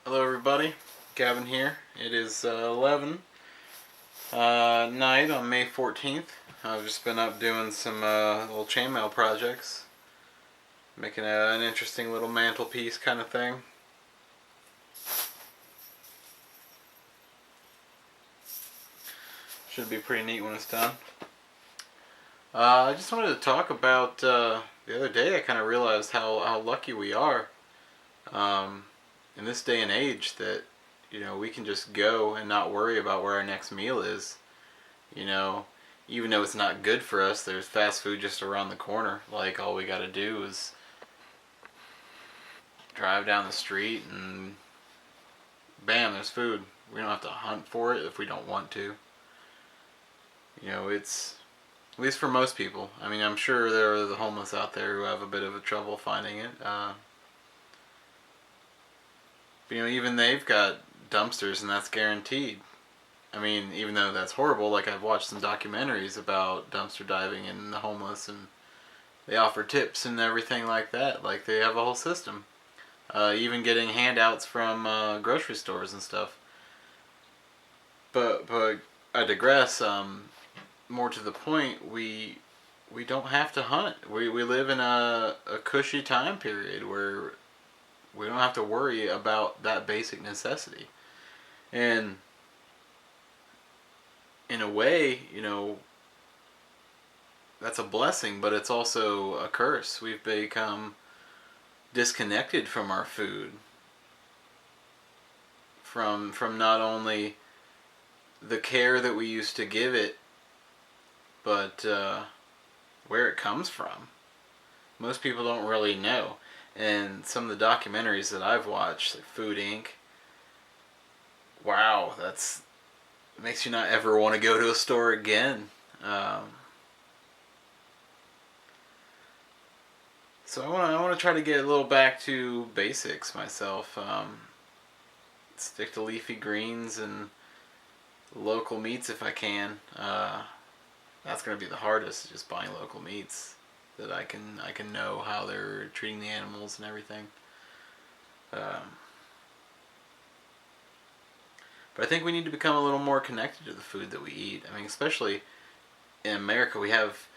Hello everybody, Gavin here. It is 11 night on May 14th. I've just been up doing some little chainmail projects, making an interesting little mantelpiece kind of thing. Should be pretty neat when it's done. I just wanted to talk about the other day I kind of realized how lucky we are in this day and age that we can just go and not worry about where our next meal is. Even though it's not good for us, there's fast food just around the corner. Like, all we got to do is drive down the street and bam, there's food. We don't have to hunt for it if we don't want to. It's, at least for most people. I mean, I'm sure there are the homeless out there who have a bit of a trouble finding it. But even they've got dumpsters, and that's guaranteed. I mean, even though that's horrible, like, I've watched some documentaries about dumpster diving and the homeless, and they offer tips and everything like that. Like, they have a whole system. Even getting handouts from grocery stores and stuff. But I digress. More to the point, we don't have to hunt. We live in a cushy time period where we don't have to worry about that basic necessity. And in a way, that's a blessing, but it's also a curse. We've become disconnected from our food, from not only the care that we used to give it, but where it comes from. Most people don't really know. And some of the documentaries that I've watched, like Food Inc., wow, that's makes you not ever want to go to a store again. So I want to try to get a little back to basics myself. Stick to leafy greens and local meats if I can. That's going to be the hardest, just buying local meats that I can know how they're treating the animals and everything. But I think we need to become a little more connected to the food that we eat. I mean, especially in America, we have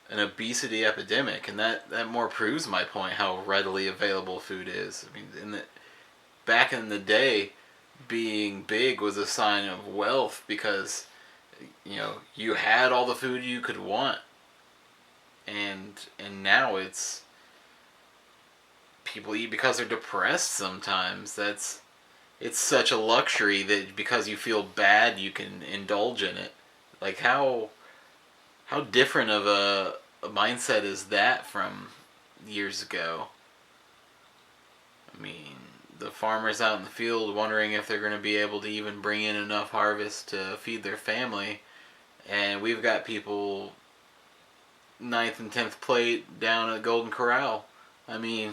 an obesity epidemic, and that more proves my point how readily available food is. I mean, back in the day, being big was a sign of wealth because you had all the food you could want, and now it's people eat because they're depressed sometimes. It's such a luxury that because you feel bad you can indulge in it. Like, how different of a mindset is that from years ago? I mean, the farmers out in the field wondering if they're going to be able to even bring in enough harvest to feed their family, and we've got people 9th and 10th plate down at Golden Corral. I mean,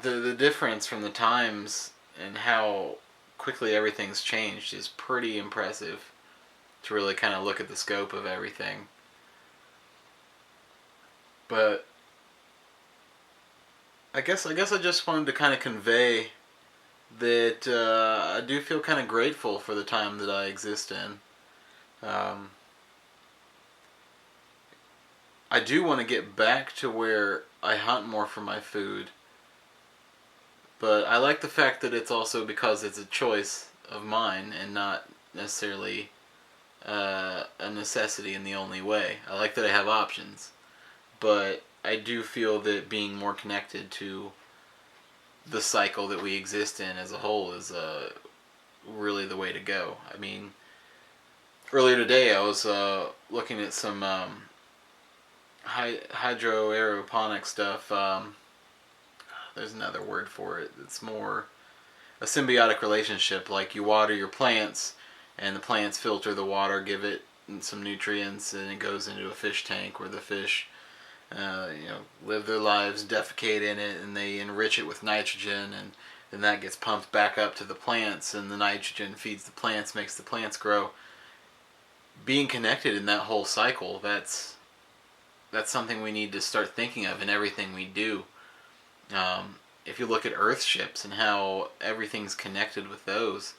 the difference from the times and how quickly everything's changed is pretty impressive to really kind of look at the scope of everything. But I guess I just wanted to kind of convey that I do feel kind of grateful for the time that I exist in. I do want to get back to where I hunt more for my food. But I like the fact that it's also because it's a choice of mine and not necessarily a necessity in the only way. I like that I have options. But I do feel that being more connected to the cycle that we exist in as a whole is really the way to go. I mean, earlier today I was looking at some hydro aeroponic stuff. There's another word for it. It's more a symbiotic relationship. Like, you water your plants, and the plants filter the water, give it some nutrients, and it goes into a fish tank where the fish, live their lives, defecate in it, and they enrich it with nitrogen, and then that gets pumped back up to the plants, and the nitrogen feeds the plants, makes the plants grow. Being connected in that whole cycle, that's something we need to start thinking of in everything we do. if you look at Earth ships and how everything's connected with those,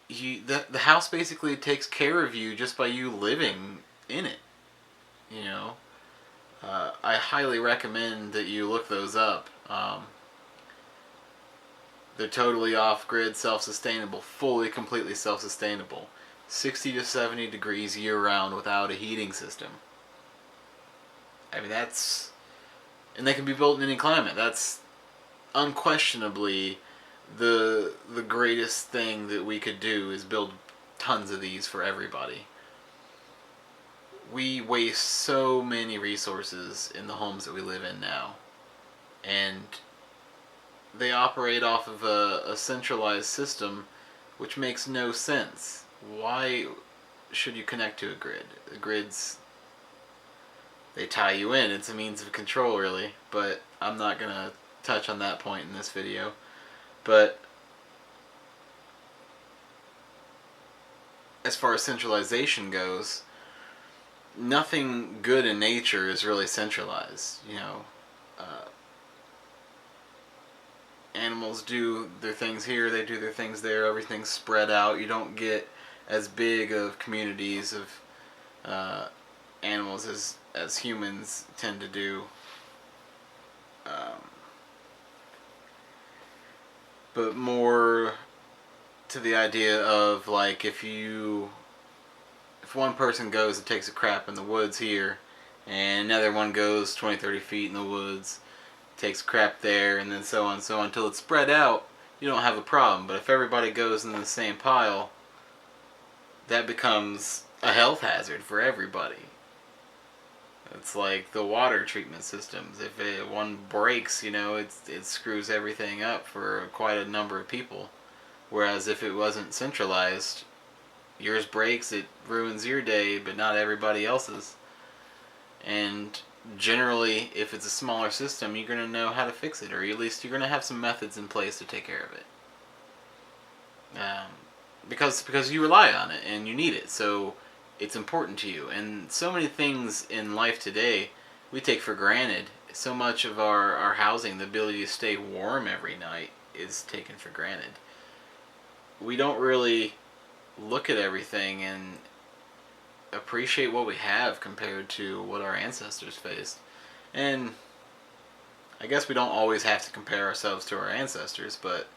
the house basically takes care of you just by you living in it. You know, I highly recommend that you look those up. They're totally off-grid, self-sustainable, fully, completely self-sustainable. 60 to 70 degrees year-round without a heating system. I mean, that's... And they can be built in any climate. That's unquestionably the greatest thing that we could do, is build tons of these for everybody. We waste so many resources in the homes that we live in now. And they operate off of a centralized system, which makes no sense. Why should you connect to a grid? The grids, they tie you in. It's a means of control, really. But I'm not going to touch on that point in this video. But as far as centralization goes, nothing good in nature is really centralized. You know, animals do their things here, they do their things there, everything's spread out. You don't get as big of communities of animals as humans tend to do. But more to the idea of, like, if one person goes and takes a crap in the woods here, and another one goes 20, 30 feet in the woods, takes crap there, and then so on and so on, until it's spread out, you don't have a problem. But if everybody goes in the same pile, that becomes a health hazard for everybody. It's like the water treatment systems. If one breaks, you know, it screws everything up for quite a number of people. Whereas if it wasn't centralized, yours breaks, it ruins your day, but not everybody else's. And generally, if it's a smaller system, you're going to know how to fix it, or at least you're going to have some methods in place to take care of it. Because you rely on it and you need it, so it's important to you. And so many things in life today we take for granted. So much of our housing, the ability to stay warm every night, is taken for granted. We don't really look at everything and appreciate what we have compared to what our ancestors faced. And I guess we don't always have to compare ourselves to our ancestors, but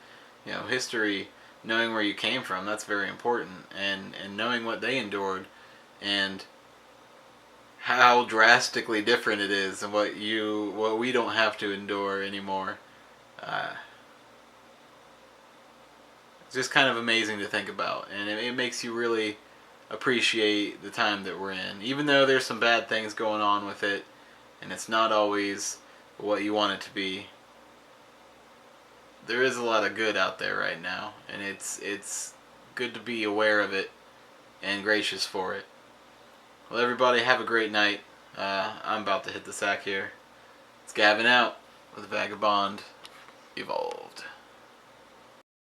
you know, history, knowing where you came from, that's very important, and knowing what they endured and how drastically different it is and what we don't have to endure anymore. It's just kind of amazing to think about, and it makes you really appreciate the time that we're in, even though there's some bad things going on with it, and it's not always what you want it to be. There is a lot of good out there right now, and it's good to be aware of it and gracious for it. Well, everybody, have a great night. I'm about to hit the sack here. It's Gavin out with Vagabond Evolved.